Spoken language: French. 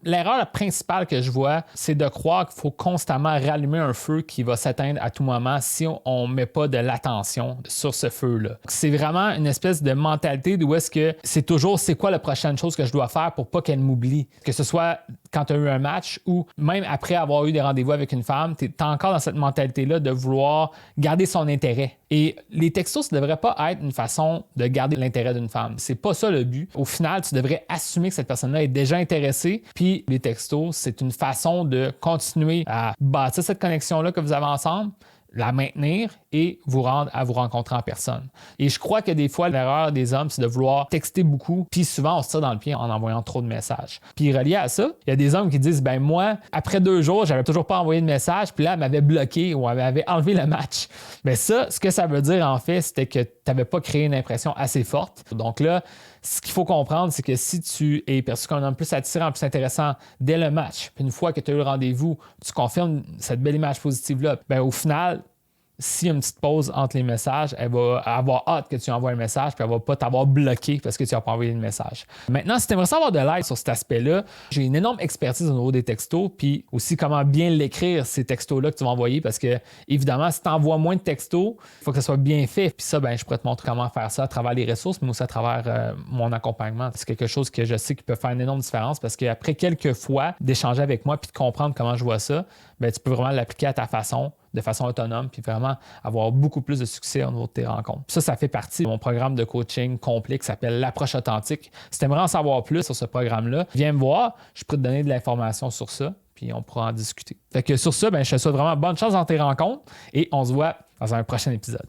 l'erreur principale que je vois, c'est de croire qu'il faut constamment rallumer un feu qui va s'éteindre à tout moment si on ne met pas de l'attention sur ce feu-là. C'est vraiment une espèce de mentalité d'où est-ce que c'est toujours c'est quoi la prochaine chose que je dois faire pour pas qu'elle m'oublie. Que ce soit quand tu as eu un match ou même après avoir eu des rendez-vous avec une femme, tu es encore dans cette mentalité-là de vouloir garder son intérêt. Et les textos, ça ne devrait pas être une façon de garder l'intérêt d'une femme. C'est pas ça le but. Au final, tu devrais assumer que cette personne-là est déjà intéressée. Puis les textos, c'est une façon de continuer à bâtir cette connexion-là que vous avez ensemble, la maintenir et vous rendre à vous rencontrer en personne. Et je crois que des fois, l'erreur des hommes, c'est de vouloir texter beaucoup, puis souvent, on se tire dans le pied en envoyant trop de messages. Puis relié à ça, il y a des hommes qui disent, ben moi, après 2 jours, j'avais toujours pas envoyé de message, puis là, elle m'avait bloqué ou elle m'avait enlevé le match. Mais ça, ce que ça veut dire, en fait, c'était que tu n'avais pas créé une impression assez forte. Donc là, ce qu'il faut comprendre, c'est que si tu es perçu comme un homme plus attirant, plus intéressant dès le match, puis une fois que tu as eu le rendez-vous, tu confirmes cette belle image positive-là, ben au final, s'il y a une petite pause entre les messages, elle va avoir hâte que tu envoies un message, puis elle va pas t'avoir bloqué parce que tu n'as pas envoyé le message. Maintenant, si tu aimerais savoir de l'aide sur cet aspect-là, j'ai une énorme expertise au niveau des textos, puis aussi comment bien l'écrire, ces textos-là que tu vas envoyer, parce que, évidemment, si tu envoies moins de textos, il faut que ça soit bien fait. Puis ça, ben, je pourrais te montrer comment faire ça à travers les ressources, mais aussi à travers mon accompagnement. C'est quelque chose que je sais qui peut faire une énorme différence parce qu'après quelques fois d'échanger avec moi puis de comprendre comment je vois ça, ben, tu peux vraiment l'appliquer à ta façon, de façon autonome, puis vraiment avoir beaucoup plus de succès au niveau de tes rencontres. Ça fait partie de mon programme de coaching complet qui s'appelle l'approche authentique. Si tu aimerais en savoir plus sur ce programme-là, viens me voir, je peux te donner de l'information sur ça, puis on pourra en discuter. Fait que sur ça, ben, je te souhaite vraiment bonne chance dans tes rencontres et on se voit dans un prochain épisode.